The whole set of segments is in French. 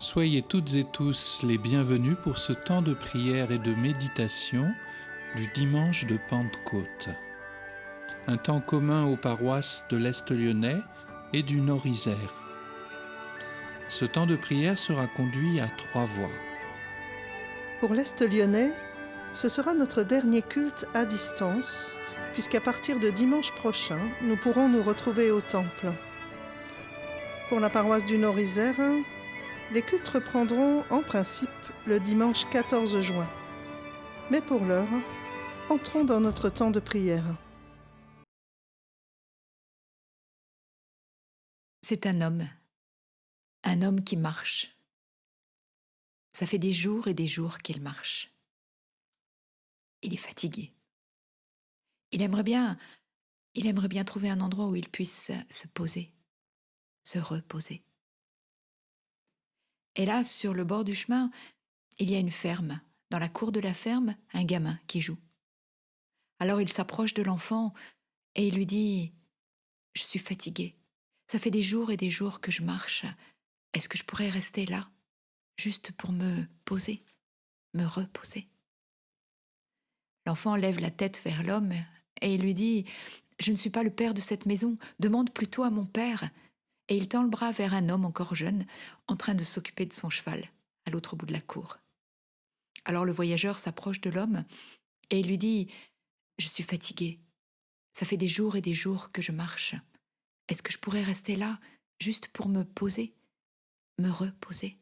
Soyez toutes et tous les bienvenus pour ce temps de prière et de méditation du dimanche de Pentecôte. Un temps commun aux paroisses de l'Est lyonnais et du Nord-Isère. Ce temps de prière sera conduit à 3 voix. Pour l'Est lyonnais, ce sera notre dernier culte à distance, puisqu'à partir de dimanche prochain, nous pourrons nous retrouver au temple. Pour la paroisse du Nord-Isère, les cultes reprendront en principe le dimanche 14 juin. Mais pour l'heure, entrons dans notre temps de prière. C'est un homme qui marche. Ça fait des jours et des jours qu'il marche. Il est fatigué. Il aimerait bien trouver un endroit où il puisse se poser, se reposer. Et là, sur le bord du chemin, il y a une ferme. Dans la cour de la ferme, un gamin qui joue. Alors il s'approche de l'enfant et il lui dit « Je suis fatigué. Ça fait des jours et des jours que je marche. Est-ce que je pourrais rester là, juste pour me poser, me reposer ?» L'enfant lève la tête vers l'homme et il lui dit « Je ne suis pas le père de cette maison, demande plutôt à mon père. » Et il tend le bras vers un homme encore jeune, en train de s'occuper de son cheval, à l'autre bout de la cour. Alors le voyageur s'approche de l'homme et il lui dit « Je suis fatigué. Ça fait des jours et des jours que je marche. Est-ce que je pourrais rester là, juste pour me poser, me reposer ?»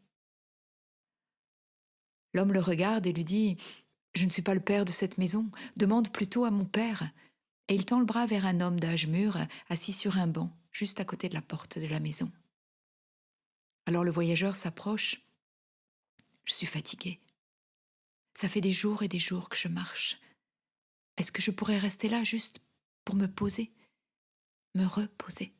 L'homme le regarde et lui dit « Je ne suis pas le père de cette maison, demande plutôt à mon père. » Et il tend le bras vers un homme d'âge mûr, assis sur un banc, juste à côté de la porte de la maison. Alors le voyageur s'approche. « Je suis fatigué. Ça fait des jours et des jours que je marche. Est-ce que je pourrais rester là juste pour me poser, me reposer ?»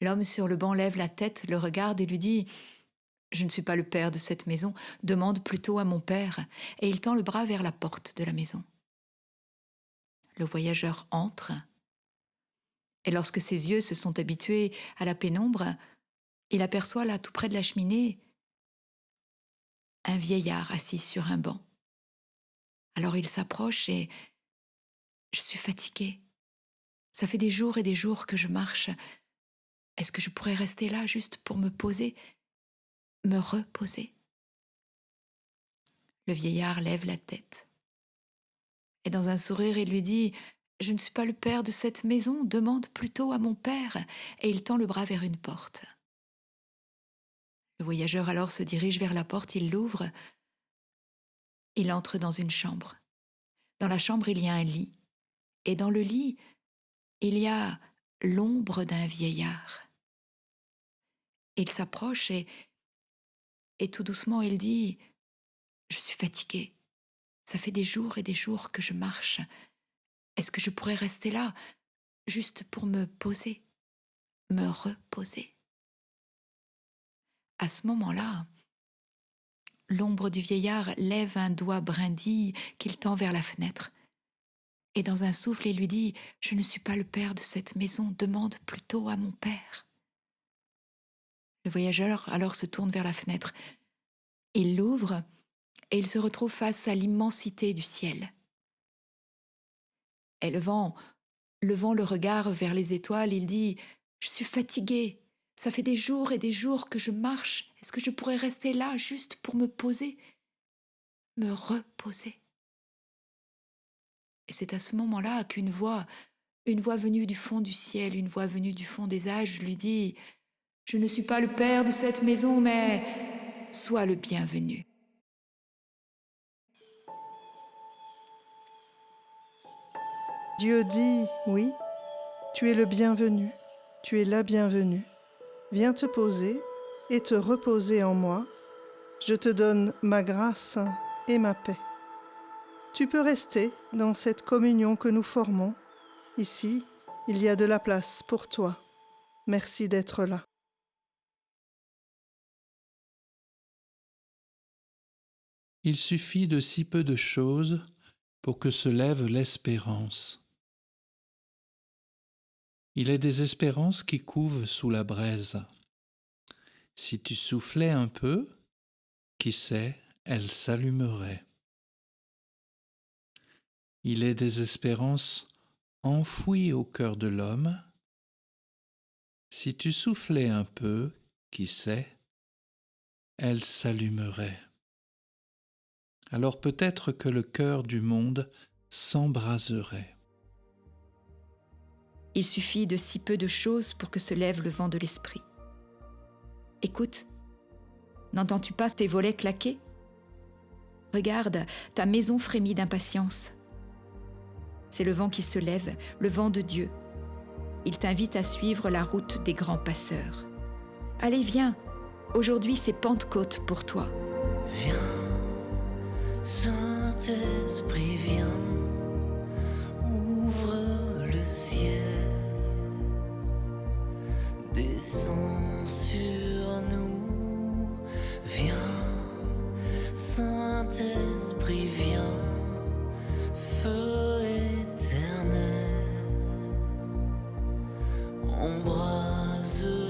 L'homme sur le banc lève la tête, le regarde et lui dit « Je ne suis pas le père de cette maison, demande plutôt à mon père. » Et il tend le bras vers la porte de la maison. Le voyageur entre, et lorsque ses yeux se sont habitués à la pénombre, il aperçoit là, tout près de la cheminée, un vieillard assis sur un banc. Alors il s'approche et « Je suis fatigué. Ça fait des jours et des jours que je marche. Est-ce que je pourrais rester là juste pour me poser, me reposer ?» Le vieillard lève la tête. Et dans un sourire, il lui dit « Je ne suis pas le père de cette maison, demande plutôt à mon père. » Et il tend le bras vers une porte. Le voyageur alors se dirige vers la porte, il l'ouvre. Il entre dans une chambre. Dans la chambre, il y a un lit. Et dans le lit, il y a l'ombre d'un vieillard. Il s'approche et tout doucement, il dit « Je suis fatigué. Ça fait des jours et des jours que je marche. Est-ce que je pourrais rester là, juste pour me poser, me reposer ?» À ce moment-là, l'ombre du vieillard lève un doigt brindille qu'il tend vers la fenêtre. Et dans un souffle, il lui dit « Je ne suis pas le père de cette maison, demande plutôt à mon père. » Le voyageur alors se tourne vers la fenêtre. Il l'ouvre et il se retrouve face à l'immensité du ciel. Et levant le regard vers les étoiles, il dit « Je suis fatigué. Ça fait des jours et des jours que je marche. Est-ce que je pourrais rester là juste pour me poser, me reposer ?» Et c'est à ce moment-là qu'une voix, une voix venue du fond du ciel, une voix venue du fond des âges lui dit « Je ne suis pas le père de cette maison, mais sois le bienvenu. » Dieu dit « Oui, tu es le bienvenu, tu es la bienvenue. Viens te poser et te reposer en moi. Je te donne ma grâce et ma paix. » Tu peux rester dans cette communion que nous formons. Ici, il y a de la place pour toi. Merci d'être là. Il suffit de si peu de choses pour que se lève l'espérance. Il est des espérances qui couvent sous la braise. si tu soufflais un peu, qui sait, elle s'allumerait. Il est des espérances enfouies au cœur de l'homme. Si tu soufflais un peu, qui sait, elle s'allumerait. Alors peut-être que le cœur du monde s'embraserait. Il suffit de si peu de choses pour que se lève le vent de l'esprit. Écoute, n'entends-tu pas tes volets claquer ? Regarde, ta maison frémit d'impatience. C'est le vent qui se lève, le vent de Dieu. Il t'invite à suivre la route des grands passeurs. Allez, viens, aujourd'hui c'est Pentecôte pour toi. Viens, Saint-Esprit, viens, ouvre le ciel, descends sur nous. Viens, Saint-Esprit, viens, feu éternel, embrase-nous.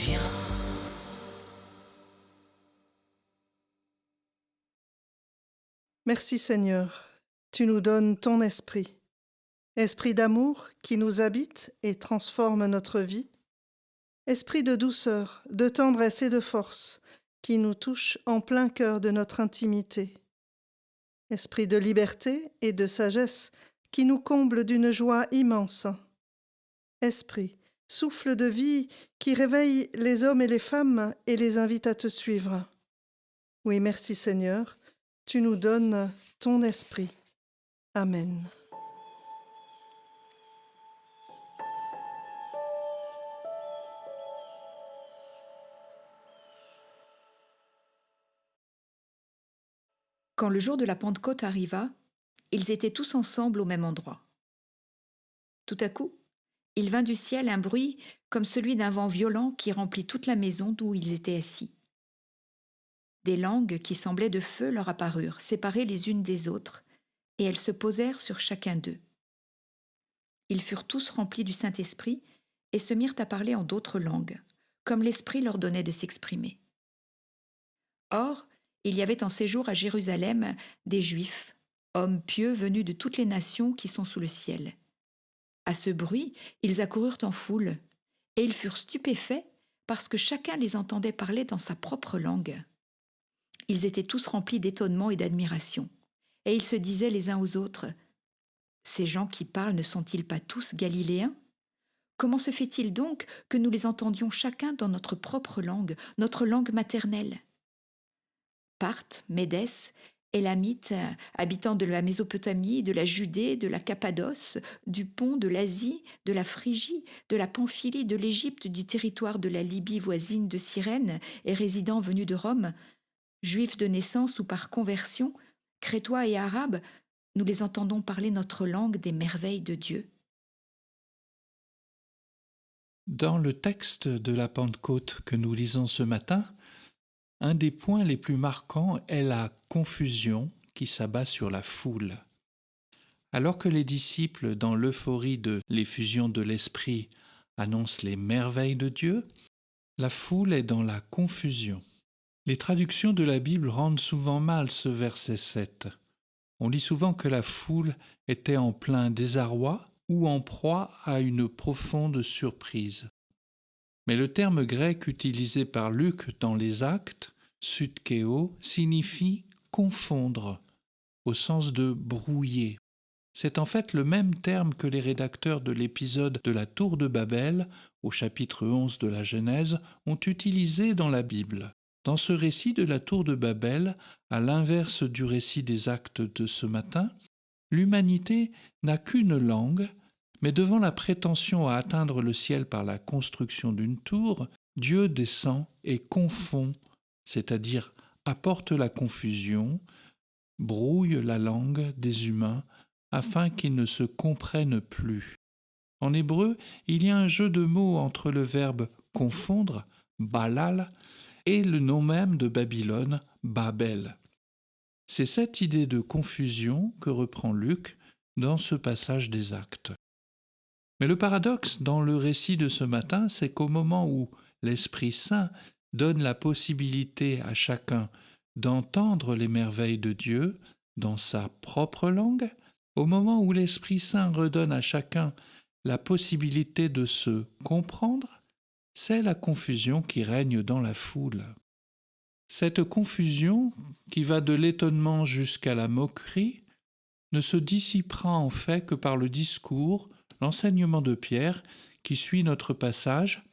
Viens. Merci Seigneur, tu nous donnes ton esprit, esprit d'amour qui nous habite et transforme notre vie, esprit de douceur, de tendresse et de force qui nous touche en plein cœur de notre intimité, esprit de liberté et de sagesse qui nous comble d'une joie immense, esprit, souffle de vie qui réveille les hommes et les femmes et les invite à te suivre. Oui, merci Seigneur, tu nous donnes ton esprit. Amen. Quand le jour de la Pentecôte arriva, ils étaient tous ensemble au même endroit. Tout à coup, il vint du ciel un bruit comme celui d'un vent violent qui remplit toute la maison d'où ils étaient assis. Des langues qui semblaient de feu leur apparurent, séparées les unes des autres, et elles se posèrent sur chacun d'eux. Ils furent tous remplis du Saint-Esprit et se mirent à parler en d'autres langues, comme l'Esprit leur donnait de s'exprimer. Or, il y avait en séjour à Jérusalem des Juifs, hommes pieux venus de toutes les nations qui sont sous le ciel. À ce bruit, ils accoururent en foule, et ils furent stupéfaits parce que chacun les entendait parler dans sa propre langue. Ils étaient tous remplis d'étonnement et d'admiration, et ils se disaient les uns aux autres : « Ces gens qui parlent ne sont-ils pas tous galiléens ? Comment se fait-il donc que nous les entendions chacun dans notre propre langue, notre langue maternelle ? Parthes, Médès, Élamites, habitants de la Mésopotamie, de la Judée, de la Cappadoce, du Pont, de l'Asie, de la Phrygie, de la Pamphylie, de l'Égypte, du territoire de la Libye voisine de Cyrène et résidents venus de Rome, Juifs de naissance ou par conversion, Crétois et Arabes, nous les entendons parler notre langue des merveilles de Dieu. » Dans le texte de la Pentecôte que nous lisons ce matin, un des points les plus marquants est la confusion qui s'abat sur la foule. Alors que les disciples, dans l'euphorie de l'effusion de l'Esprit, annoncent les merveilles de Dieu, la foule est dans la confusion. Les traductions de la Bible rendent souvent mal ce verset 7. On lit souvent que la foule était en plein désarroi ou en proie à une profonde surprise. Mais le terme grec utilisé par Luc dans les Actes, sutkeo, signifie confondre, au sens de brouiller. C'est en fait le même terme que les rédacteurs de l'épisode de la Tour de Babel, au chapitre 11 de la Genèse, ont utilisé dans la Bible. Dans ce récit de la Tour de Babel, à l'inverse du récit des Actes de ce matin, l'humanité n'a qu'une langue, mais devant la prétention à atteindre le ciel par la construction d'une tour, Dieu descend et confond, c'est-à-dire apporte la confusion, brouille la langue des humains afin qu'ils ne se comprennent plus. En hébreu, il y a un jeu de mots entre le verbe confondre, balal, et le nom même de Babylone, Babel. C'est cette idée de confusion que reprend Luc dans ce passage des Actes. Mais le paradoxe dans le récit de ce matin, c'est qu'au moment où l'Esprit Saint donne la possibilité à chacun d'entendre les merveilles de Dieu dans sa propre langue, au moment où l'Esprit Saint redonne à chacun la possibilité de se comprendre, c'est la confusion qui règne dans la foule. Cette confusion, qui va de l'étonnement jusqu'à la moquerie, ne se dissipera en fait que par le discours, l'enseignement de Pierre, qui suit notre passage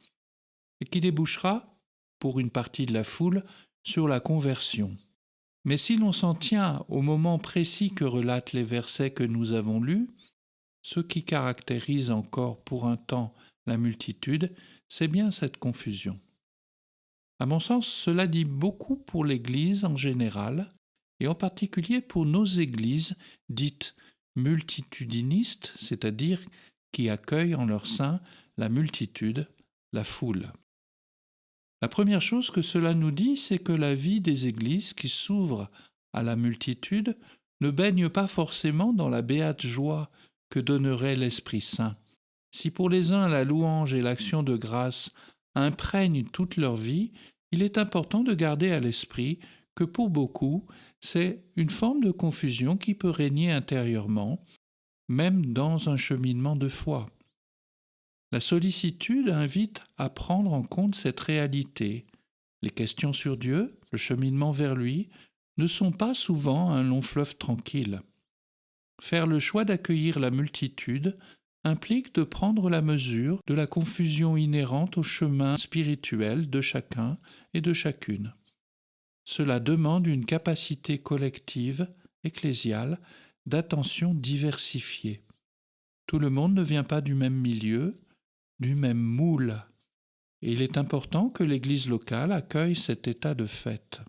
et qui débouchera, pour une partie de la foule, sur la conversion. Mais si l'on s'en tient au moment précis que relatent les versets que nous avons lus, ce qui caractérise encore pour un temps la multitude, c'est bien cette confusion. À mon sens, cela dit beaucoup pour l'Église en général, et en particulier pour nos églises dites multitudinistes, c'est-à-dire qui accueillent en leur sein la multitude, la foule. La première chose que cela nous dit, c'est que la vie des églises qui s'ouvrent à la multitude ne baigne pas forcément dans la béate joie que donnerait l'Esprit Saint. Si pour les uns la louange et l'action de grâce imprègnent toute leur vie, il est important de garder à l'esprit que pour beaucoup, c'est une forme de confusion qui peut régner intérieurement, même dans un cheminement de foi. La sollicitude invite à prendre en compte cette réalité. Les questions sur Dieu, le cheminement vers lui, ne sont pas souvent un long fleuve tranquille. Faire le choix d'accueillir la multitude implique de prendre la mesure de la confusion inhérente au chemin spirituel de chacun et de chacune. Cela demande une capacité collective, ecclésiale, d'attention diversifiée. Tout le monde ne vient pas du même milieu, du même moule, et il est important que l'Église locale accueille cet état de fait.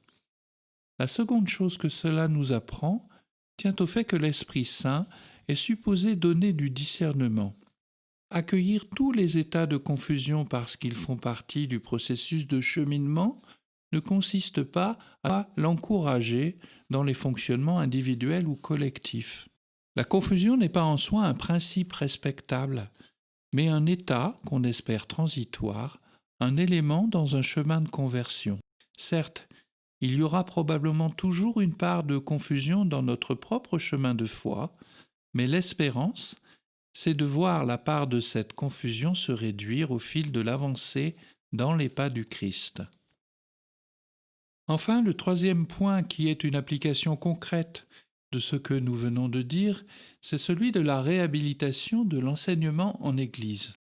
La seconde chose que cela nous apprend tient au fait que l'Esprit Saint est supposé donner du discernement. Accueillir tous les états de confusion parce qu'ils font partie du processus de cheminement ne consiste pas à l'encourager dans les fonctionnements individuels ou collectifs. La confusion n'est pas en soi un principe respectable, mais un état qu'on espère transitoire, un élément dans un chemin de conversion. Certes, il y aura probablement toujours une part de confusion dans notre propre chemin de foi, mais l'espérance, c'est de voir la part de cette confusion se réduire au fil de l'avancée dans les pas du Christ. Enfin, le troisième point qui est une application concrète de ce que nous venons de dire, c'est celui de la réhabilitation de l'enseignement en Église.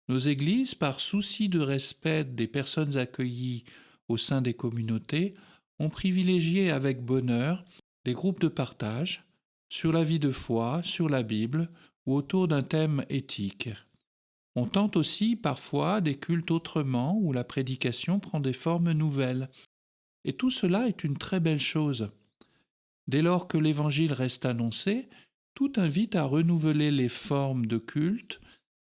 Nos églises, par souci de respect des personnes accueillies au sein des communautés, ont privilégié avec bonheur des groupes de partage sur la vie de foi, sur la Bible ou autour d'un thème éthique. On tente aussi parfois des cultes autrement où la prédication prend des formes nouvelles. Et tout cela est une très belle chose. Dès lors que l'Évangile reste annoncé, tout invite à renouveler les formes de culte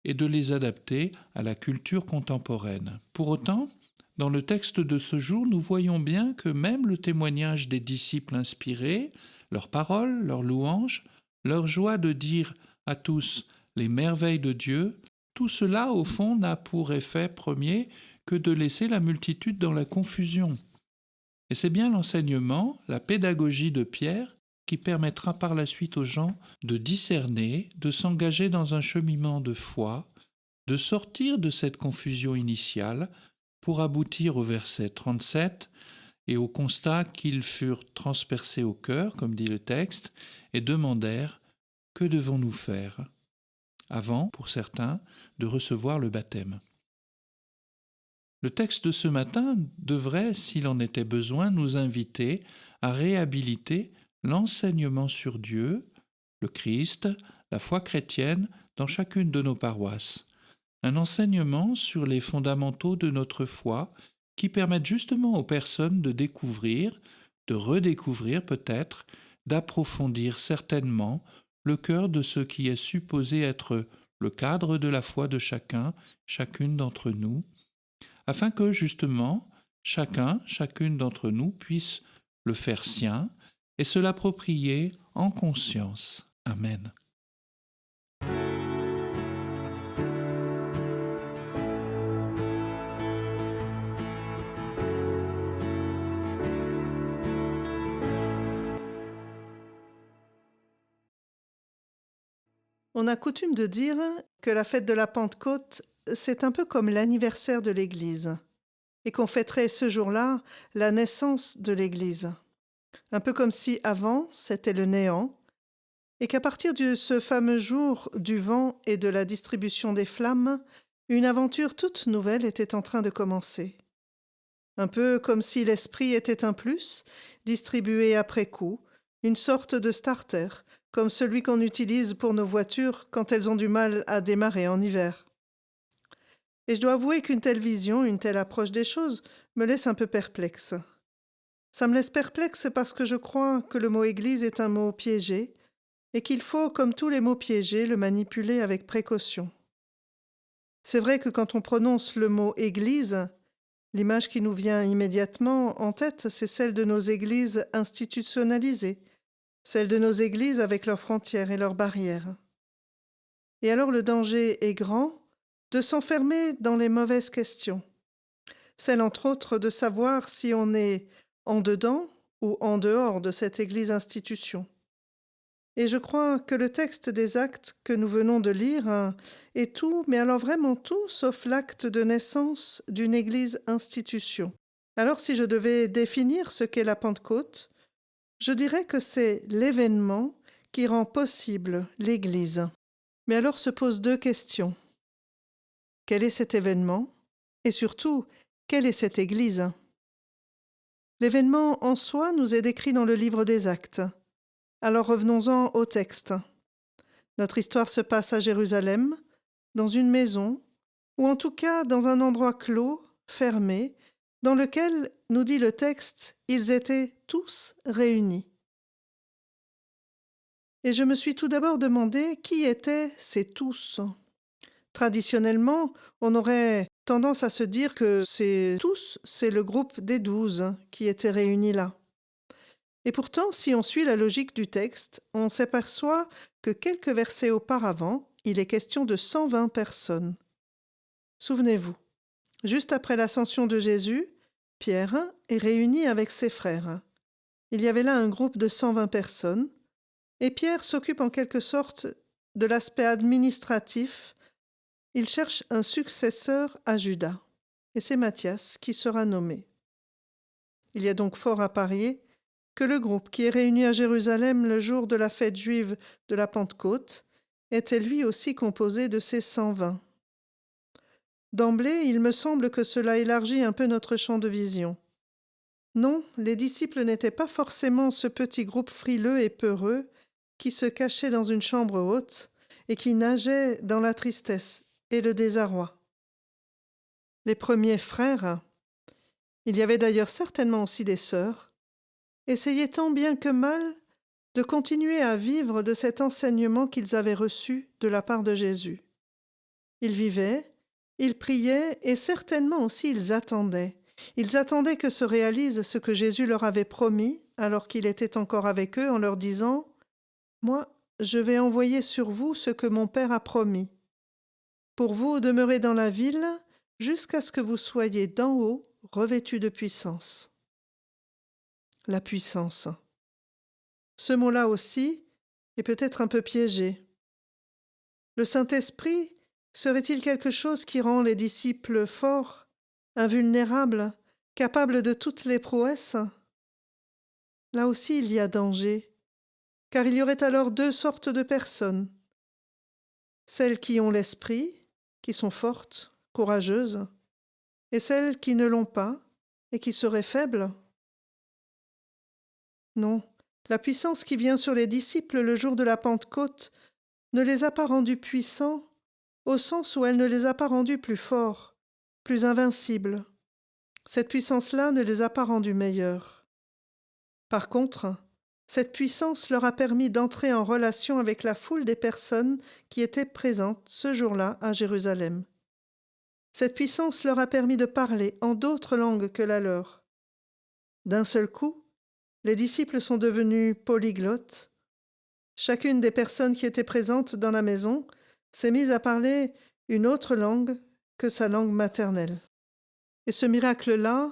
et de les adapter à la culture contemporaine. Pour autant, dans le texte de ce jour, nous voyons bien que même le témoignage des disciples inspirés, leurs paroles, leurs louanges, leur joie de dire à tous les merveilles de Dieu, tout cela, au fond, n'a pour effet premier que de laisser la multitude dans la confusion. Et c'est bien l'enseignement, la pédagogie de Pierre, qui permettra par la suite aux gens de discerner, de s'engager dans un cheminement de foi, de sortir de cette confusion initiale pour aboutir au verset 37 et au constat qu'ils furent transpercés au cœur, comme dit le texte, et demandèrent « Que devons-nous faire ?» avant, pour certains, de recevoir le baptême. Le texte de ce matin devrait, s'il en était besoin, nous inviter à réhabiliter l'enseignement sur Dieu, le Christ, la foi chrétienne dans chacune de nos paroisses. Un enseignement sur les fondamentaux de notre foi qui permettent justement aux personnes de découvrir, de redécouvrir peut-être, d'approfondir certainement le cœur de ce qui est supposé être le cadre de la foi de chacun, chacune d'entre nous, afin que justement chacun, chacune d'entre nous puisse le faire sien et se l'approprier en conscience. Amen. On a coutume de dire que la fête de la Pentecôte, c'est un peu comme l'anniversaire de l'Église, et qu'on fêterait ce jour-là la naissance de l'Église. Un peu comme si avant, c'était le néant, et qu'à partir de ce fameux jour du vent et de la distribution des flammes, une aventure toute nouvelle était en train de commencer. Un peu comme si l'esprit était un plus, distribué après coup, une sorte de starter, comme celui qu'on utilise pour nos voitures quand elles ont du mal à démarrer en hiver. Et je dois avouer qu'une telle vision, une telle approche des choses, me laisse un peu perplexe. Ça me laisse perplexe parce que je crois que le mot Église est un mot piégé et qu'il faut, comme tous les mots piégés, le manipuler avec précaution. C'est vrai que quand on prononce le mot Église, l'image qui nous vient immédiatement en tête, c'est celle de nos églises institutionnalisées, celle de nos églises avec leurs frontières et leurs barrières. Et alors le danger est grand de s'enfermer dans les mauvaises questions, celle entre autres de savoir si on est en dedans ou en dehors de cette église institution. Et je crois que le texte des Actes que nous venons de lire est tout, mais alors vraiment tout, sauf l'acte de naissance d'une église institution. Alors si je devais définir ce qu'est la Pentecôte, je dirais que c'est l'événement qui rend possible l'église. Mais alors se posent deux questions. Quel est cet événement? Et surtout, quelle est cette église? L'événement en soi nous est décrit dans le livre des Actes. Alors revenons-en au texte. Notre histoire se passe à Jérusalem, dans une maison, ou en tout cas dans un endroit clos, fermé, dans lequel, nous dit le texte, ils étaient tous réunis. Et je me suis tout d'abord demandé qui étaient ces tous. Traditionnellement, on aurait tendance à se dire que ces tous, c'est le groupe des 12 qui étaient réunis là. Et pourtant, si on suit la logique du texte, on s'aperçoit que quelques versets auparavant, il est question de 120 personnes. Souvenez-vous, juste après l'ascension de Jésus, Pierre est réuni avec ses frères. Il y avait là un groupe de 120 personnes, et Pierre s'occupe en quelque sorte de l'aspect administratif. Il cherche un successeur à Judas, et c'est Matthias qui sera nommé. Il y a donc fort à parier que le groupe qui est réuni à Jérusalem le jour de la fête juive de la Pentecôte était lui aussi composé de ces 120. D'emblée, il me semble que cela élargit un peu notre champ de vision. Non, les disciples n'étaient pas forcément ce petit groupe frileux et peureux qui se cachait dans une chambre haute et qui nageait dans la tristesse et le désarroi. Les premiers frères, il y avait d'ailleurs certainement aussi des sœurs, essayaient tant bien que mal de continuer à vivre de cet enseignement qu'ils avaient reçu de la part de Jésus. Ils vivaient, ils priaient et certainement aussi ils attendaient. Ils attendaient que se réalise ce que Jésus leur avait promis alors qu'il était encore avec eux en leur disant « Moi, je vais envoyer sur vous ce que mon Père a promis. Pour vous, demeurez dans la ville jusqu'à ce que vous soyez d'en haut revêtus de puissance. » La puissance. Ce mot-là aussi est peut-être un peu piégé. Le Saint-Esprit serait-il quelque chose qui rend les disciples forts, invulnérables, capables de toutes les prouesses? Là aussi il y a danger, car il y aurait alors deux sortes de personnes. Celles qui ont l'esprit, qui sont fortes, courageuses, et celles qui ne l'ont pas et qui seraient faibles. Non, la puissance qui vient sur les disciples le jour de la Pentecôte ne les a pas rendus puissants au sens où elle ne les a pas rendus plus forts, plus invincibles. Cette puissance-là ne les a pas rendus meilleurs. Par contre, cette puissance leur a permis d'entrer en relation avec la foule des personnes qui étaient présentes ce jour-là à Jérusalem. Cette puissance leur a permis de parler en d'autres langues que la leur. D'un seul coup, les disciples sont devenus polyglottes. Chacune des personnes qui étaient présentes dans la maison s'est mise à parler une autre langue que sa langue maternelle. Et ce miracle-là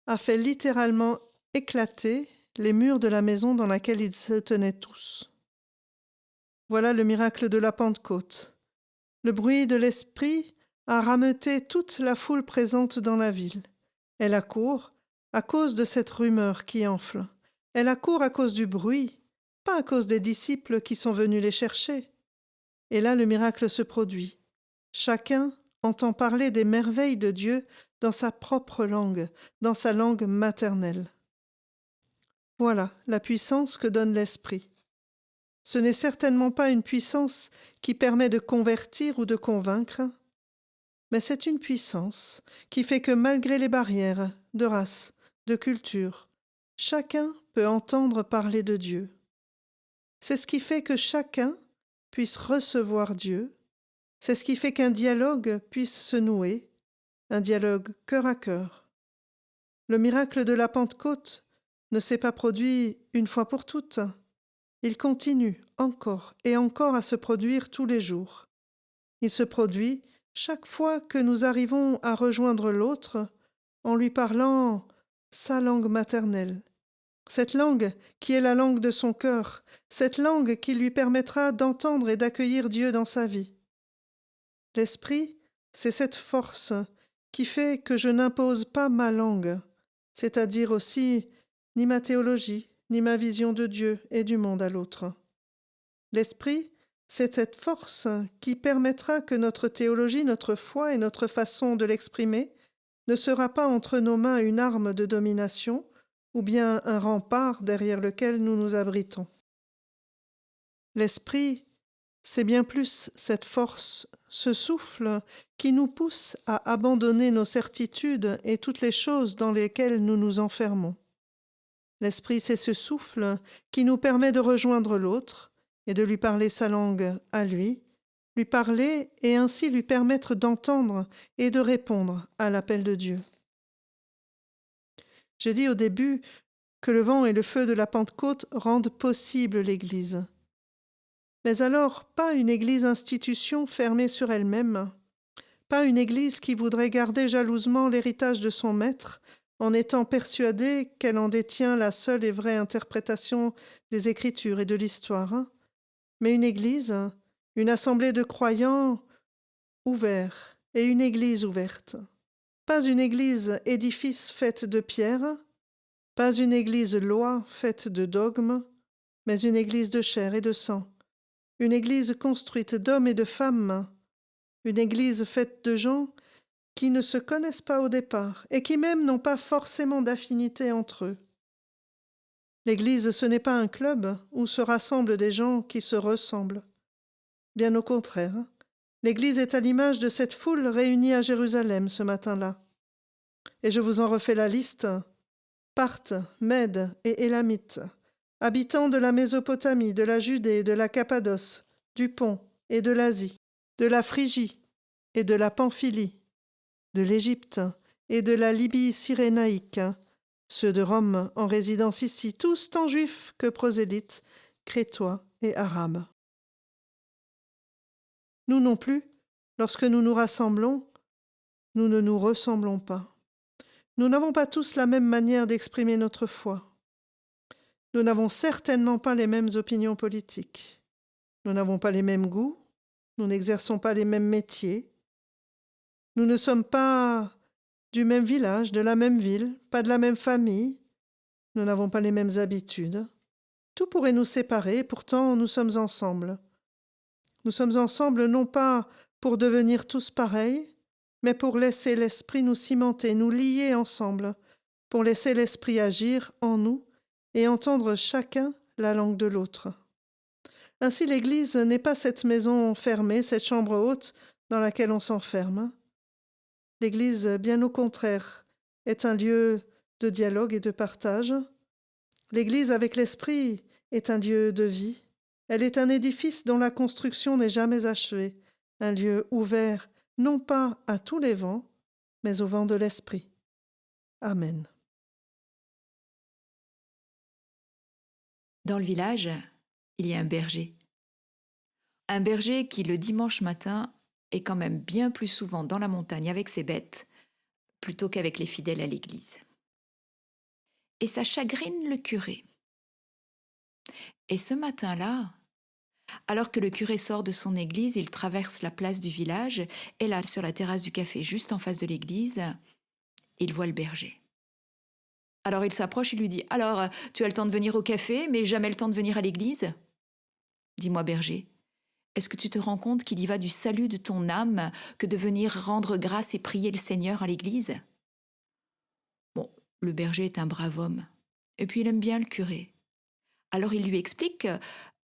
a fait littéralement éclater les murs de la maison dans laquelle ils se tenaient tous. Voilà le miracle de la Pentecôte. Le bruit de l'Esprit a rameuté toute la foule présente dans la ville. Elle accourt à cause de cette rumeur qui enfle. Elle accourt à cause du bruit, pas à cause des disciples qui sont venus les chercher. Et là, le miracle se produit. Chacun entend parler des merveilles de Dieu dans sa propre langue, dans sa langue maternelle. Voilà la puissance que donne l'Esprit. Ce n'est certainement pas une puissance qui permet de convertir ou de convaincre, mais c'est une puissance qui fait que malgré les barrières de race, de culture, chacun peut entendre parler de Dieu. C'est ce qui fait que chacun puisse recevoir Dieu. C'est ce qui fait qu'un dialogue puisse se nouer, un dialogue cœur à cœur. Le miracle de la Pentecôte ne s'est pas produit une fois pour toutes. Il continue encore et encore à se produire tous les jours. Il se produit chaque fois que nous arrivons à rejoindre l'autre en lui parlant sa langue maternelle. Cette langue qui est la langue de son cœur, cette langue qui lui permettra d'entendre et d'accueillir Dieu dans sa vie. L'Esprit, c'est cette force qui fait que je n'impose pas ma langue, c'est-à-dire aussi ni ma théologie, ni ma vision de Dieu et du monde à l'autre. L'Esprit, c'est cette force qui permettra que notre théologie, notre foi et notre façon de l'exprimer ne sera pas entre nos mains une arme de domination ou bien un rempart derrière lequel nous nous abritons. L'Esprit, c'est bien plus cette force, ce souffle qui nous pousse à abandonner nos certitudes et toutes les choses dans lesquelles nous nous enfermons. L'Esprit, c'est ce souffle qui nous permet de rejoindre l'autre et de lui parler sa langue à lui parler et ainsi lui permettre d'entendre et de répondre à l'appel de Dieu. J'ai dit au début que le vent et le feu de la Pentecôte rendent possible l'Église. Mais alors, pas une Église institution fermée sur elle-même, pas une Église qui voudrait garder jalousement l'héritage de son maître en étant persuadée qu'elle en détient la seule et vraie interprétation des Écritures et de l'histoire, mais une Église, une assemblée de croyants ouverts et une Église ouverte. Pas une Église édifice faite de pierre, pas une Église loi faite de dogmes, mais une Église de chair et de sang, une Église construite d'hommes et de femmes, une Église faite de gens qui ne se connaissent pas au départ et qui même n'ont pas forcément d'affinité entre eux. L'Église, ce n'est pas un club où se rassemblent des gens qui se ressemblent. Bien au contraire, l'Église est à l'image de cette foule réunie à Jérusalem ce matin-là. Et je vous en refais la liste. Parthes, Mèdes et Élamites, habitants de la Mésopotamie, de la Judée, de la Cappadoce, du Pont et de l'Asie, de la Phrygie et de la Pamphylie, de l'Égypte et de la Libye cyrénaïque, ceux de Rome en résidence ici, tous tant juifs que prosélytes, crétois et arabes. Nous non plus, lorsque nous nous rassemblons, nous ne nous ressemblons pas. Nous n'avons pas tous la même manière d'exprimer notre foi. Nous n'avons certainement pas les mêmes opinions politiques. Nous n'avons pas les mêmes goûts. Nous n'exerçons pas les mêmes métiers. Nous ne sommes pas du même village, de la même ville, pas de la même famille. Nous n'avons pas les mêmes habitudes. Tout pourrait nous séparer, pourtant nous sommes ensemble. Nous sommes ensemble non pas pour devenir tous pareils, mais pour laisser l'Esprit nous cimenter, nous lier ensemble, pour laisser l'Esprit agir en nous et entendre chacun la langue de l'autre. Ainsi, l'Église n'est pas cette maison fermée, cette chambre haute dans laquelle on s'enferme. L'Église, bien au contraire, est un lieu de dialogue et de partage. L'Église avec l'Esprit est un lieu de vie. Elle est un édifice dont la construction n'est jamais achevée, un lieu ouvert, non pas à tous les vents, mais au vent de l'Esprit. Amen. Dans le village, il y a un berger. Un berger qui, le dimanche matin, est quand même bien plus souvent dans la montagne avec ses bêtes, plutôt qu'avec les fidèles à l'église. Et ça chagrine le curé. Et ce matin-là, Alors que le curé sort de son église, il traverse la place du village et là, sur la terrasse du café juste en face de l'église, il voit le berger. Alors il s'approche et lui dit « Alors, tu as le temps de venir au café, mais jamais le temps de venir à l'église ?» Dis-moi, berger, est-ce que tu te rends compte qu'il y va du salut de ton âme que de venir rendre grâce et prier le Seigneur à l'église? Bon, le berger est un brave homme, et puis il aime bien le curé. Alors il lui explique que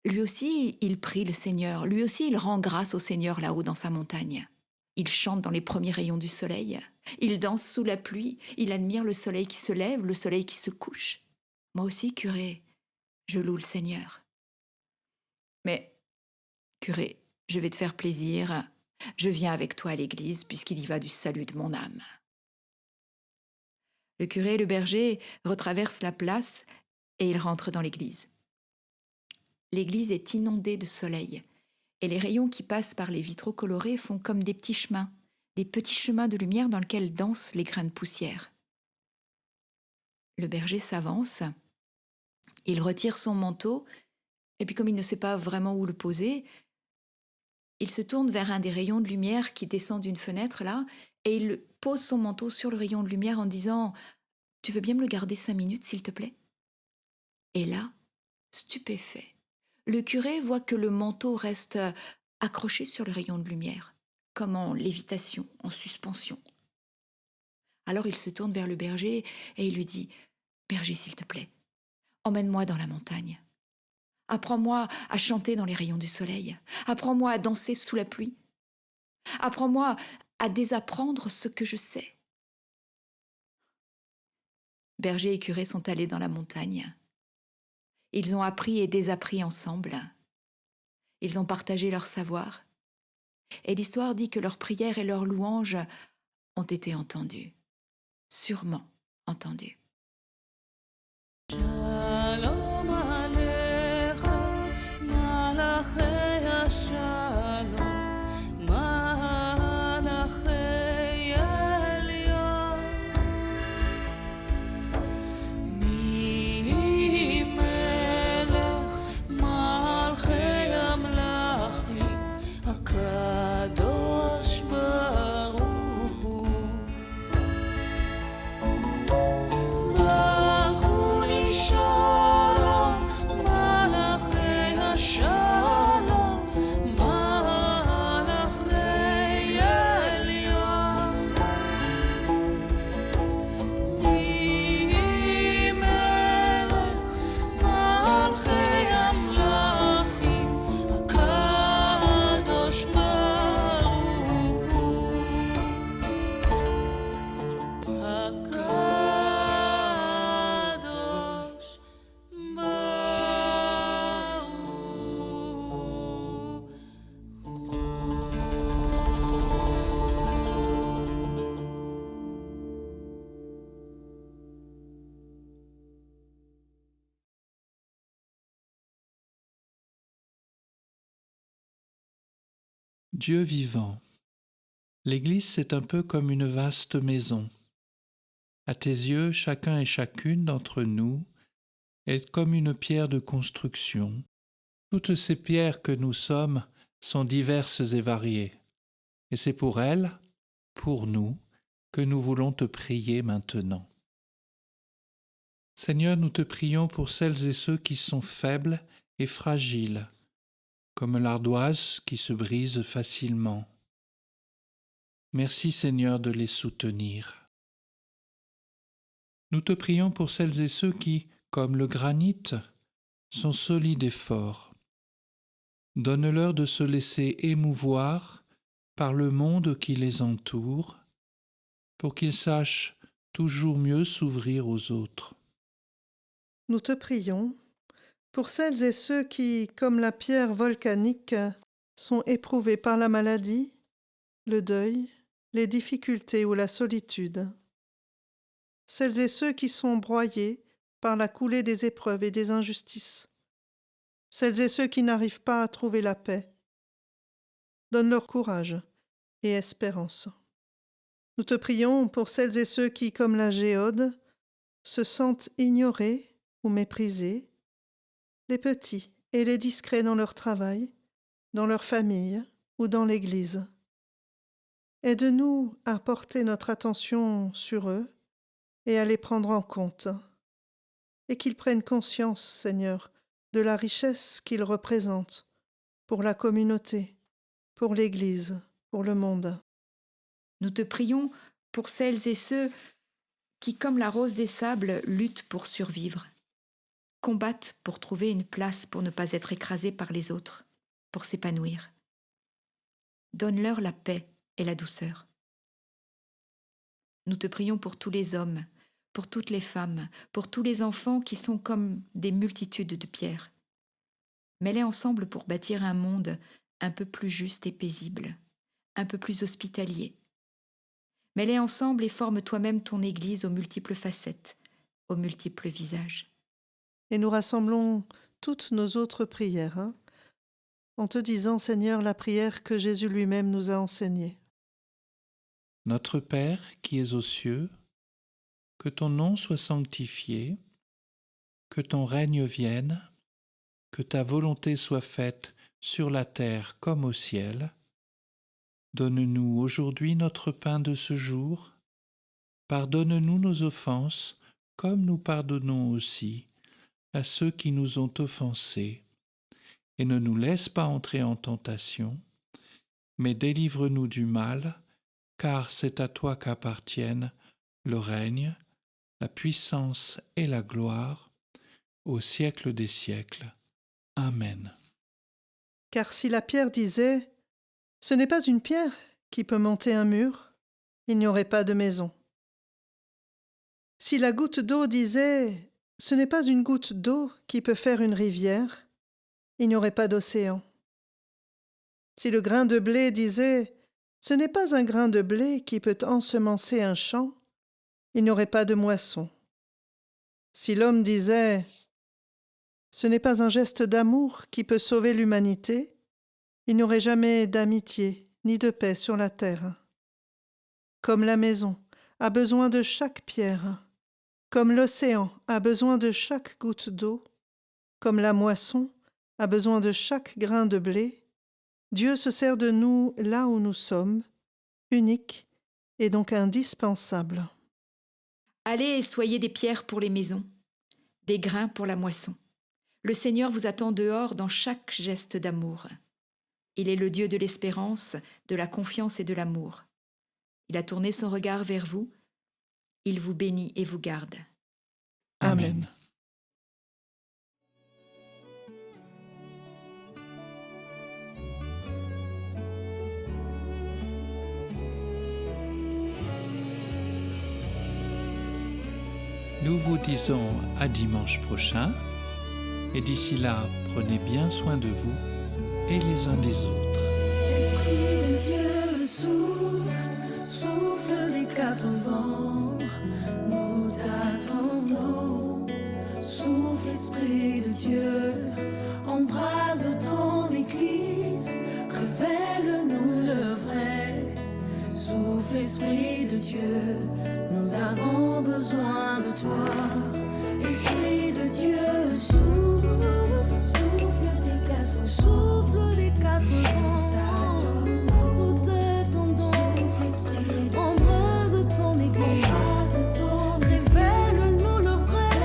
lui aussi, il prie le Seigneur, lui aussi, il rend grâce au Seigneur là-haut dans sa montagne. Il chante dans les premiers rayons du soleil, il danse sous la pluie, il admire le soleil qui se lève, le soleil qui se couche. Moi aussi, curé, je loue le Seigneur. Mais, curé, je vais te faire plaisir, je viens avec toi à l'église puisqu'il y va du salut de mon âme. Le curé et le berger retraversent la place et ils rentrent dans l'église. L'église est inondée de soleil et les rayons qui passent par les vitraux colorés font comme des petits chemins de lumière dans lesquels dansent les grains de poussière. Le berger s'avance, il retire son manteau et puis comme il ne sait pas vraiment où le poser, il se tourne vers un des rayons de lumière qui descend d'une fenêtre là et il pose son manteau sur le rayon de lumière en disant « Tu veux bien me le garder 5 minutes s'il te plaît ?» Et là, stupéfait, le curé voit que le manteau reste accroché sur le rayon de lumière, comme en lévitation, en suspension. Alors il se tourne vers le berger et il lui dit « Berger, s'il te plaît, emmène-moi dans la montagne. Apprends-moi à chanter dans les rayons du soleil. Apprends-moi à danser sous la pluie. Apprends-moi à désapprendre ce que je sais. » Berger et curé sont allés dans la montagne. Ils ont appris et désappris ensemble. Ils ont partagé leur savoir. Et l'histoire dit que leurs prières et leurs louanges ont été entendues. Sûrement entendues. Shalom Alecha, Malachei HaShalom, Malachei Elyon, Mi Melech Malchei Amlachim, HaKadosh Baruch Hu. Dieu vivant. L'Église, c'est un peu comme une vaste maison. À tes yeux, chacun et chacune d'entre nous est comme une pierre de construction. Toutes ces pierres que nous sommes sont diverses et variées. Et c'est pour elles, pour nous, que nous voulons te prier maintenant. Seigneur, nous te prions pour celles et ceux qui sont faibles et fragiles, comme l'ardoise qui se brise facilement. Merci Seigneur de les soutenir. Nous te prions pour celles et ceux qui, comme le granit, sont solides et forts. Donne-leur de se laisser émouvoir par le monde qui les entoure, pour qu'ils sachent toujours mieux s'ouvrir aux autres. Nous te prions pour celles et ceux qui, comme la pierre volcanique, sont éprouvés par la maladie, le deuil, les difficultés ou la solitude. Celles et ceux qui sont broyés par la coulée des épreuves et des injustices. Celles et ceux qui n'arrivent pas à trouver la paix. Donne-leur courage et espérance. Nous te prions pour celles et ceux qui, comme la géode, se sentent ignorés ou méprisés, les petits et les discrets dans leur travail, dans leur famille ou dans l'Église. Aide-nous à porter notre attention sur eux et à les prendre en compte, et qu'ils prennent conscience, Seigneur, de la richesse qu'ils représentent pour la communauté, pour l'Église, pour le monde. Nous te prions pour celles et ceux qui, comme la rose des sables, luttent pour survivre, combattent pour trouver une place pour ne pas être écrasés par les autres, pour s'épanouir. Donne-leur la paix et la douceur. Nous te prions pour tous les hommes, pour toutes les femmes, pour tous les enfants qui sont comme des multitudes de pierres. Mets-les ensemble pour bâtir un monde un peu plus juste et paisible, un peu plus hospitalier. Mets-les ensemble et forme toi-même ton Église aux multiples facettes, aux multiples visages. Et nous rassemblons toutes nos autres prières, en te disant, Seigneur, la prière que Jésus lui-même nous a enseignée. Notre Père qui es aux cieux, que ton nom soit sanctifié, que ton règne vienne, que ta volonté soit faite sur la terre comme au ciel. Donne-nous aujourd'hui notre pain de ce jour. Pardonne-nous nos offenses, comme nous pardonnons aussi à ceux qui nous ont offensés. Et ne nous laisse pas entrer en tentation, mais délivre-nous du mal, car c'est à toi qu'appartiennent le règne, la puissance et la gloire, au siècle des siècles. Amen. Car si la pierre disait « Ce n'est pas une pierre qui peut monter un mur », il n'y aurait pas de maison. Si la goutte d'eau disait « Ce n'est pas une goutte d'eau qui peut faire une rivière », il n'y aurait pas d'océan. Si le grain de blé disait « Ce n'est pas un grain de blé qui peut ensemencer un champ », il n'y aurait pas de moisson. Si l'homme disait « Ce n'est pas un geste d'amour qui peut sauver l'humanité », il n'y aurait jamais d'amitié ni de paix sur la terre. Comme la maison a besoin de chaque pierre, comme l'océan a besoin de chaque goutte d'eau, comme la moisson a besoin de chaque grain de blé, Dieu se sert de nous là où nous sommes, uniques et donc indispensables. Allez et soyez des pierres pour les maisons, des grains pour la moisson. Le Seigneur vous attend dehors dans chaque geste d'amour. Il est le Dieu de l'espérance, de la confiance et de l'amour. Il a tourné son regard vers vous. Il vous bénit et vous garde. Amen. Nous vous disons à dimanche prochain, et d'ici là, prenez bien soin de vous et les uns des autres. Esprit de Dieu, souffle, souffle des quatre vents, nous t'attendons. Souffle, Esprit de Dieu, embrase ton Église, révèle-nous le vrai. Souffle, Esprit de Dieu, nous avons besoin de toi. Esprit de Dieu, souffle des quatre vents, nous t'attendons. Embrase ton Église, révèle-nous le vrai.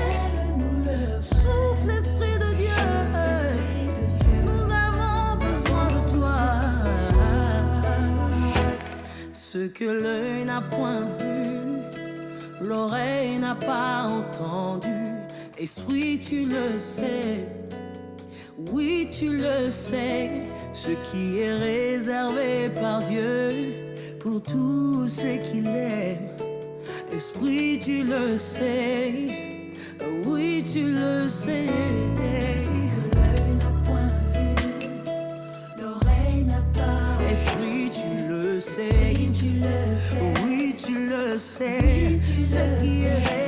Souffle, Esprit de Dieu, nous avons besoin de toi. Ce que l'œil n'a point vu, l'oreille n'a pas entendu. Esprit, tu le sais, oui, tu le sais, ce qui est réservé par Dieu pour tous ceux qui l'aiment. Esprit, tu le sais, oui, tu le sais. Ce que l'œil n'a point vu, l'oreille n'a pas. Esprit, tu le sais, oui, tu le sais, ce qui est